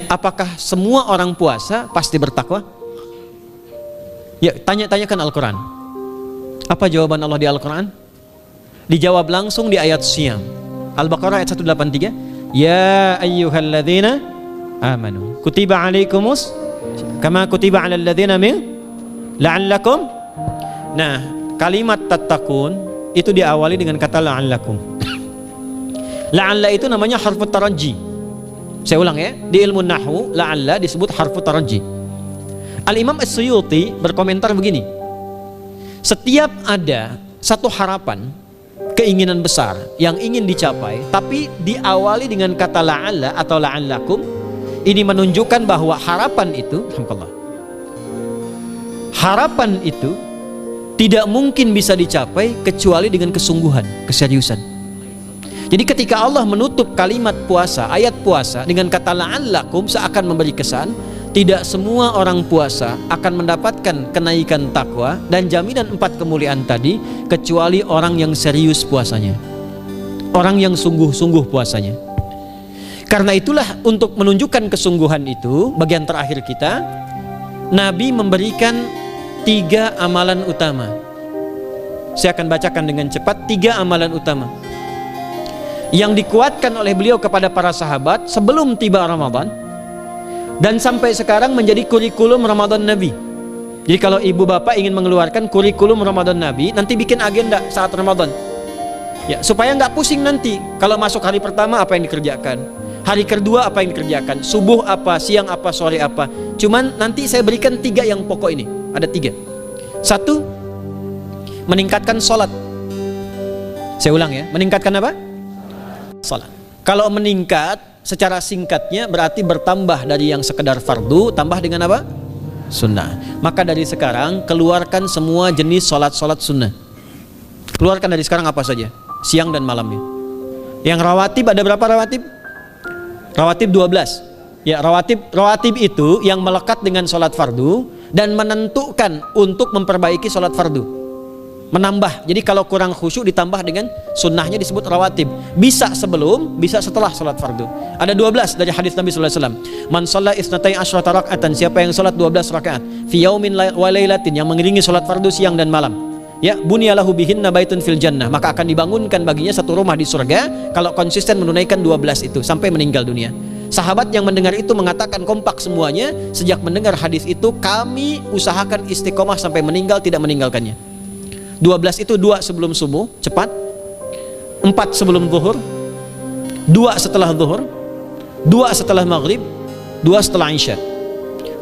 Apakah semua orang puasa pasti bertakwa? Ya, tanyakan Al-Quran. Apa jawaban Allah di Al-Quran? Dijawab langsung di ayat Siyam. Al-Baqarah ayat 183. Ya ayyuhalladzina amanu kutiba alaikumus kama kutiba alal ladzina min la'allakum. Nah, kalimat tattaqun itu diawali dengan kata la'allakum. La'alla itu namanya harfut taraji. Saya ulang ya, di ilmu nahwu la'alla disebut harfut taraji. Al-Imam As-Suyuti berkomentar begini, setiap ada satu harapan, keinginan besar yang ingin dicapai, tapi diawali dengan kata la'alla atau la'allakum, ini menunjukkan bahwa harapan itu tidak mungkin bisa dicapai kecuali dengan kesungguhan, keseriusan. Jadi ketika Allah menutup kalimat puasa, ayat puasa dengan kata la'allakum, seakan memberi kesan tidak semua orang puasa akan mendapatkan kenaikan takwa dan jaminan 4 kemuliaan tadi kecuali orang yang serius puasanya, orang yang sungguh-sungguh puasanya. Karena itulah, untuk menunjukkan kesungguhan itu, bagian terakhir kita, Nabi memberikan 3 amalan utama. Saya akan bacakan dengan cepat 3 amalan utama yang dikuatkan oleh beliau kepada para sahabat sebelum tiba Ramadan dan sampai sekarang menjadi kurikulum Ramadan Nabi. Jadi kalau ibu bapak ingin mengeluarkan kurikulum Ramadan Nabi, nanti bikin agenda saat Ramadan ya, supaya nggak pusing nanti kalau masuk hari pertama apa yang dikerjakan, hari kedua apa yang dikerjakan, subuh apa, siang apa, sore apa. Cuman nanti saya berikan 3 yang pokok ini. Ada 3. 1, meningkatkan sholat. Saya ulang ya, meningkatkan apa? Salat. Kalau meningkat secara singkatnya berarti bertambah dari yang sekedar fardu, tambah dengan apa? Sunnah. Maka dari sekarang keluarkan semua jenis salat-salat sunnah. Keluarkan dari sekarang apa saja, siang dan malamnya. Yang rawatib, ada berapa rawatib? Rawatib 12. Ya, rawatib itu yang melekat dengan salat fardu dan menentukan untuk memperbaiki salat fardu. Menambah, jadi kalau kurang khusyuk ditambah dengan sunnahnya disebut rawatib. Bisa sebelum, bisa setelah salat fardu. Ada 12 dari hadis Nabi sallallahu alaihi wasallam. Man shalla isnatai asyrata raka'atan, siapa yang salat 12 rakaat fi yaumin wa lailatin, yang mengiringi salat fardu siang dan malam, ya, bunyalahu bihinna baitun fil jannah, maka akan dibangunkan baginya satu rumah di surga kalau konsisten menunaikan 12 itu sampai meninggal dunia. Sahabat yang mendengar itu mengatakan kompak semuanya, sejak mendengar hadis itu kami usahakan istiqomah sampai meninggal tidak meninggalkannya. 12 itu 2 sebelum subuh, cepat. 4 sebelum zuhur, 2 setelah zuhur, 2 setelah maghrib, 2 setelah isya.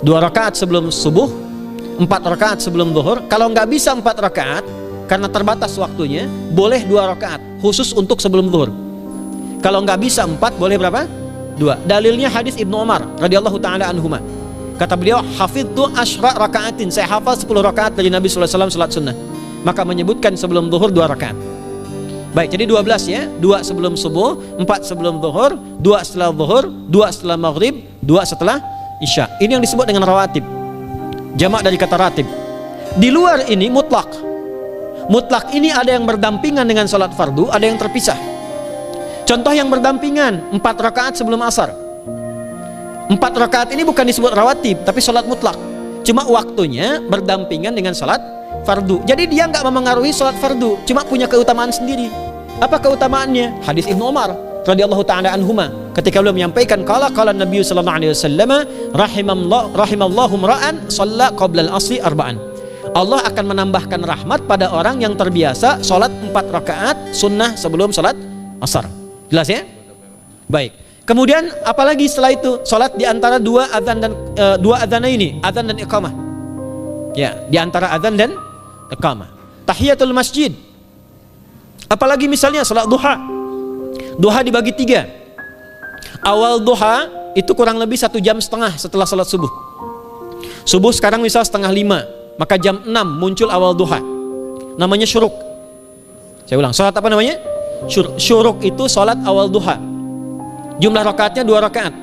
2 rakaat sebelum subuh, 4 rakaat sebelum zuhur. Kalau nggak bisa 4 rakaat karena terbatas waktunya, boleh 2 rakaat khusus untuk sebelum zuhur. Kalau nggak bisa 4, boleh berapa? 2. Dalilnya hadis Ibnu Umar radhiyallahu taala anhuma. Kata beliau, hafidtu asyra rakaatin, saya hafal 10 rakaat dari Nabi sallallahu alaihi wasallam salat sunnah. Maka menyebutkan sebelum zuhur 2 rakaat. Baik, jadi 12 ya. 2 sebelum subuh, 4 sebelum zuhur, 2 setelah zuhur, 2 setelah maghrib, 2 setelah isya. Ini yang disebut dengan rawatib. Jamak dari kata ratib. Di luar ini mutlak. Mutlak ini ada yang berdampingan dengan salat fardu, ada yang terpisah. Contoh yang berdampingan, 4 rakaat sebelum asar. 4 rakaat ini bukan disebut rawatib, tapi salat mutlak. Cuma waktunya berdampingan dengan salat fardu. Jadi dia nggak memengaruhi salat fardu, cuma punya keutamaan sendiri. Apa keutamaannya? Hadis Ibnu Umar radhiyallahu taala anhuma, ketika beliau menyampaikan qala Nabi sallallahu alaihi wasallam rahimallahu ra'an shalla qabla al-asri arba'an. Allah akan menambahkan rahmat pada orang yang terbiasa salat 4 rakaat sunnah sebelum salat asar. Jelas ya? Baik. Kemudian apalagi setelah itu? Salat di antara 2 adzan dan 2 adzan ini, adzan dan iqamah. Ya, di antara adzan dan iqamah. Tahiyatul masjid. Apalagi misalnya salat duha. Duha dibagi 3. Awal duha itu kurang lebih 1,5 jam setelah salat subuh. Subuh sekarang misal 4:30, maka jam 6 muncul awal duha. Namanya syuruk. Saya ulang, salat apa namanya? Syuruk itu salat awal duha. Jumlah rakaatnya 2 rakaat.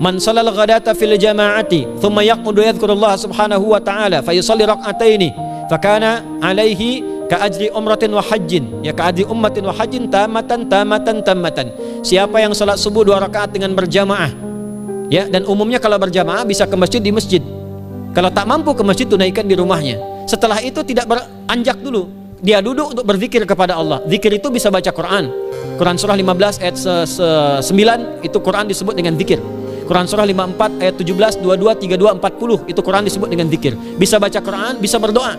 Man shalal ghadata fil jama'ati thumma yaqudu yadhkurullah subhanahu wa ta'ala fayusalli rak'ataini fakana alaihi ka ajri umratin wa hajjin, ya ka ajri ummatin wa hajjin tamatan. Siapa yang salat subuh 2 rakaat dengan berjamaah, Ya, dan umumnya kalau berjamaah bisa ke masjid di masjid. Kalau tak mampu ke masjid, tunaikan di rumahnya. Setelah itu tidak beranjak dulu. Dia duduk untuk berzikir kepada Allah. Zikir itu bisa baca Quran. Quran surah 15 ayat 9 itu Quran disebut dengan zikir. Quran surah 54 ayat 17, 22, 32, 40 itu Quran disebut dengan zikir. Bisa baca Quran, bisa berdoa.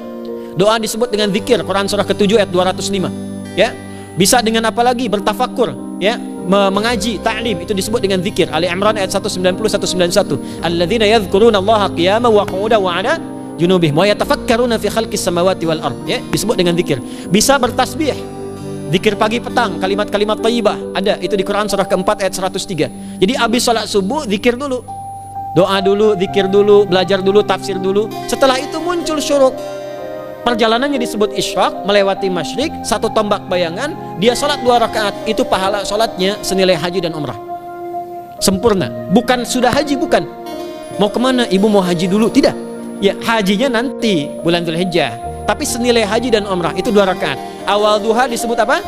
Doa disebut dengan zikir. Quran surah ke-7 ayat 205. Ya. Bisa dengan apa lagi? Bertafakur, ya, mengaji, ta'lim, itu disebut dengan zikir. Ali Imran ayat 190 191. Alladzina yadhkuruna Allaha qiyaman wa qu'udan wa 'ala junubihim wa yatafakkaruna fi khalqis samawati wal ard, ya, disebut dengan zikir. Bisa bertasbih. Zikir pagi petang, kalimat-kalimat thayyibah ada itu di Quran surah keempat ayat 103. Jadi habis salat subuh zikir dulu. Doa dulu, zikir dulu, belajar dulu, tafsir dulu. Setelah itu muncul syuruk. Perjalanannya disebut isyraq, melewati masyrik, satu tombak bayangan, dia sholat 2 rakaat, itu pahala sholatnya senilai haji dan umrah. Sempurna. Bukan sudah haji, bukan. Mau kemana? Ibu mau haji dulu? Tidak. Ya, hajinya nanti bulan Dzulhijjah. Tapi senilai haji dan umrah itu 2 rakaat. Awal duha disebut apa?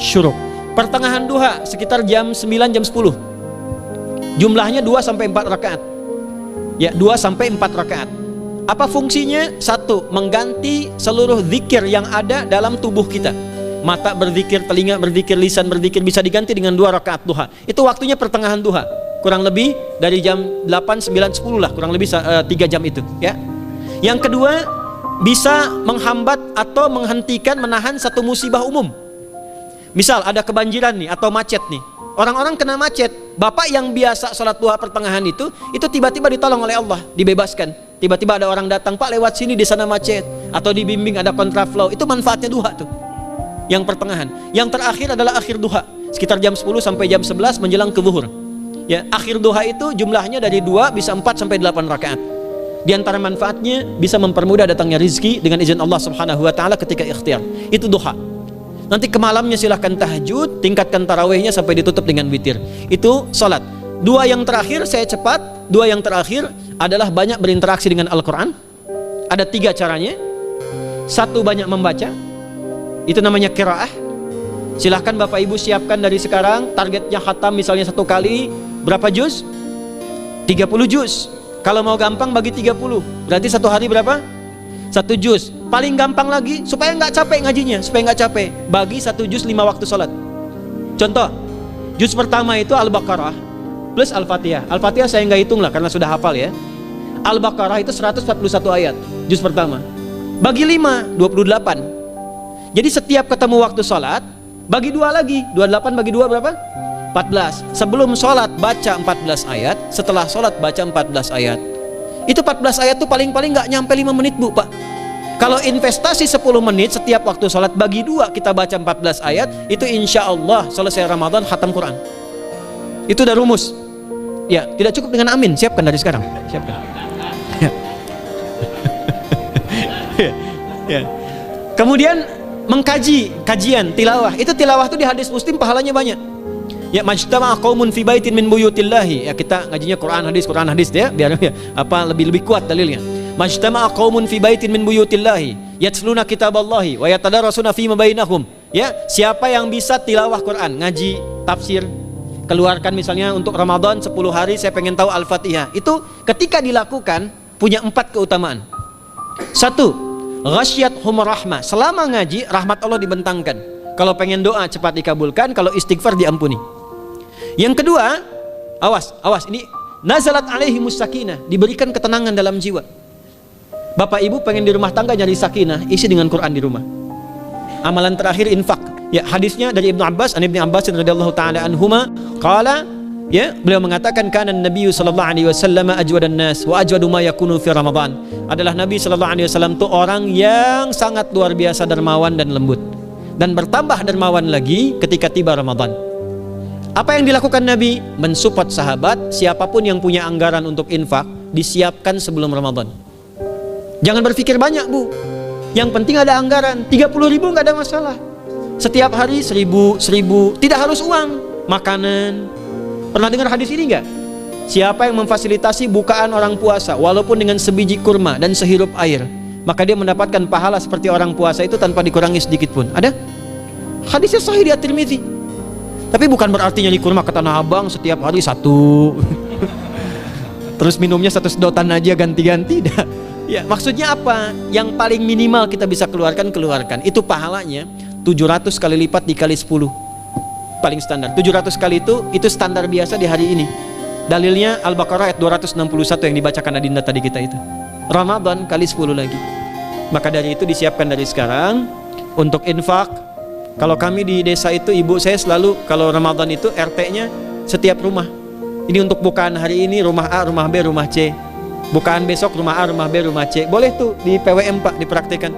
Syuruk. Pertengahan duha sekitar jam 9 jam 10. Jumlahnya 2 sampai 4 rakaat. Ya, 2 sampai 4 rakaat. Apa fungsinya? 1. Mengganti seluruh zikir yang ada dalam tubuh kita. Mata berzikir, telinga berzikir, lisan berzikir, bisa diganti dengan 2 rakaat duha. Itu waktunya pertengahan duha. Kurang lebih dari jam 8, 9, 10 lah, kurang lebih 3 jam itu, ya. Yang kedua, bisa menghambat atau menghentikan, menahan satu musibah umum. Misal ada kebanjiran nih atau macet nih. Orang-orang kena macet. Bapak yang biasa sholat duha pertengahan itu tiba-tiba ditolong oleh Allah, dibebaskan. Tiba-tiba ada orang datang, Pak lewat sini di sana macet, atau dibimbing ada kontraflow. Itu manfaatnya duha tuh. Yang pertengahan. Yang terakhir adalah akhir duha, sekitar jam 10 sampai jam 11 menjelang ke zuhur. Ya, akhir duha itu jumlahnya dari 2 bisa 4 sampai 8 rakaat. Di antara manfaatnya bisa mempermudah datangnya rizki dengan izin Allah Subhanahu wa taala ketika ikhtiar. Itu duha. Nanti ke malamnya silahkan tahajud, tingkatkan tarawihnya sampai ditutup dengan witir. Itu salat. 2 yang terakhir saya cepat. 2 yang terakhir adalah banyak berinteraksi dengan Al-Quran. Ada 3 caranya. 1, banyak membaca. Itu namanya qiraah. Silahkan Bapak Ibu siapkan dari sekarang. Targetnya khatam misalnya 1 kali berapa juz? 30 juz. Kalau mau gampang bagi 30, berarti 1 hari berapa? 1 juz. Paling gampang lagi supaya nggak capek ngajinya, supaya nggak capek, bagi 1 juz 5 waktu sholat. Contoh, juz pertama itu Al-Baqarah plus Al-Fatihah. Al-Fatihah saya nggak hitung lah karena sudah hafal ya. Al-Baqarah itu 141 ayat, juz pertama. Bagi 5, 28. Jadi setiap ketemu waktu sholat, bagi 2 lagi. 28 bagi 2 berapa? 14. Sebelum sholat baca 14 ayat, setelah sholat baca 14 ayat. Itu 14 ayat tuh paling-paling nggak nyampe 5 menit Bu, Pak. Kalau investasi 10 menit setiap waktu sholat, bagi 2 kita baca 14 ayat, itu insya Allah selesai Ramadan khatam Quran. Itu udah rumus. Ya, tidak cukup dengan amin, siapkan dari sekarang. Siapkan. Ya. Kemudian mengkaji, kajian, tilawah. Itu tilawah itu di hadis Muslim pahalanya banyak. Ya, majtama'a qaumun fi baitin min buyutillahi. Ya, kita ngajinya Quran hadis ya, biar ya, lebih kuat dalilnya. Majtama'a qaumun fi baitin min buyutillahi yatluna kitaballahi wa yatadarasuna fima bainahum. Ya, siapa yang bisa tilawah Quran, ngaji, tafsir, keluarkan misalnya untuk Ramadan 10 hari saya pengen tahu Al-Fatihah. Itu ketika dilakukan punya 4 keutamaan. 1, ghasyiyatuhum rahmah. Selama ngaji rahmat Allah dibentangkan. Kalau pengen doa cepat dikabulkan, kalau istighfar diampuni. Yang kedua, awas ini nazalat alaihimus sakinah, diberikan ketenangan dalam jiwa. Bapak Ibu pengen di rumah tangga nyari sakinah, isi dengan Quran di rumah. Amalan terakhir infak. Ya, hadisnya dari Ibnu Abbas, Ibnu Abbas radhiyallahu taala anhuma, qala, ya, beliau mengatakan kana Nabi sallallahu alaihi wasallam ajwadan nas wa ajwadu ma yakunu fi Ramadan. Adalah Nabi sallallahu alaihi wasallam itu orang yang sangat luar biasa dermawan dan lembut. Dan bertambah dermawan lagi ketika tiba Ramadan. Apa yang dilakukan Nabi? Mensupport sahabat, siapapun yang punya anggaran untuk infak, disiapkan sebelum Ramadan. Jangan berpikir banyak Bu. Yang penting ada anggaran. 30.000 nggak ada masalah. Setiap hari 1.000, tidak harus uang. Makanan. Pernah dengar hadis ini nggak? Siapa yang memfasilitasi bukaan orang puasa, walaupun dengan sebiji kurma dan sehirup air, maka dia mendapatkan pahala seperti orang puasa itu tanpa dikurangi sedikit pun. Ada? Hadisnya sahih di At-Tirmidzi. Tapi bukan berarti nyari kurma ke Tanah Abang setiap hari 1. Terus minumnya 1 sedotan aja ganti-ganti dah. Ya, maksudnya apa? Yang paling minimal kita bisa keluarkan. Itu pahalanya 700 kali lipat dikali 10. Paling standar. 700 kali itu standar biasa di hari ini. Dalilnya Al-Baqarah ayat 261 yang dibacakan Adinda tadi kita itu. Ramadan kali 10 lagi. Maka dari itu disiapkan dari sekarang untuk infak. Kalau kami di desa itu, ibu saya selalu kalau Ramadan itu RT-nya setiap rumah. Ini untuk bukaan hari ini rumah A, rumah B, rumah C. Bukaan besok rumah A, rumah B, rumah C. Boleh tuh di PWM Pak dipraktikkan.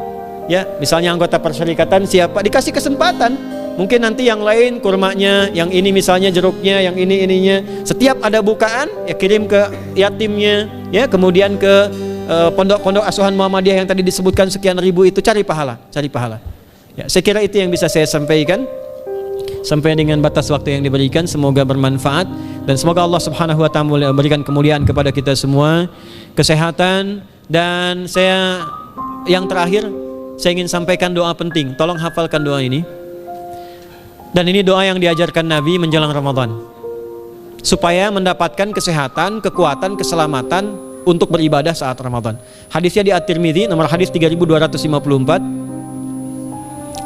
Ya, misalnya anggota perserikatan siapa dikasih kesempatan. Mungkin nanti yang lain kurmanya, yang ini misalnya jeruknya, yang ini ininya. Setiap ada bukaan ya kirim ke yatimnya, ya kemudian ke pondok-pondok asuhan Muhammadiyah yang tadi disebutkan sekian ribu itu, cari pahala. Ya, saya kira itu yang bisa saya sampaikan. Sampai dengan batas waktu yang diberikan, semoga bermanfaat dan semoga Allah Subhanahu wa taala memberikan kemuliaan kepada kita semua, kesehatan. Dan saya yang terakhir saya ingin sampaikan doa penting. Tolong hafalkan doa ini. Dan ini doa yang diajarkan Nabi menjelang Ramadan, supaya mendapatkan kesehatan, kekuatan, keselamatan untuk beribadah saat Ramadan. Hadisnya di At-Tirmidzi nomor hadis 3254.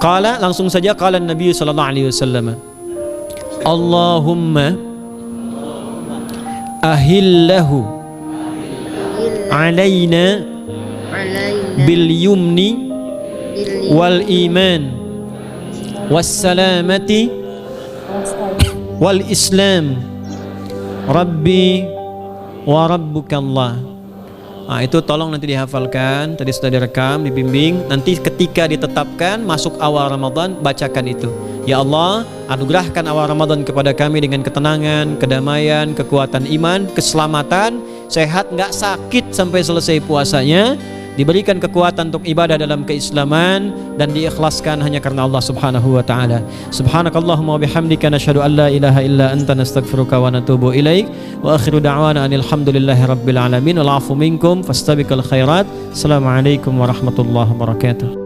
Qala, langsung saja qala Nabi sallallahu alaihi wasallam, Allahumma ahillahu alaina bil yumni wal iman was salamati wal islam rabbi wa rabbuka Allah. Nah, itu tolong nanti dihafalkan, tadi sudah direkam, dibimbing. Nanti ketika ditetapkan masuk awal Ramadan, bacakan itu. Ya Allah, anugerahkan awal Ramadan kepada kami dengan ketenangan, kedamaian, kekuatan iman, keselamatan, sehat, nggak sakit sampai selesai puasanya, diberikan kekuatan untuk ibadah dalam keislaman dan diikhlaskan hanya karena Allah Subhanahu wa taala. Subhanakallahumma wa bihamdika nasyhadu an la ilaha illa anta nastaghfiruka wa natubu ilaik wa akhiru da'wana anil hamdulillahi rabbil alamin wal 'afu minkum fastabiqul khairat. Assalamualaikum warahmatullahi wabarakatuh.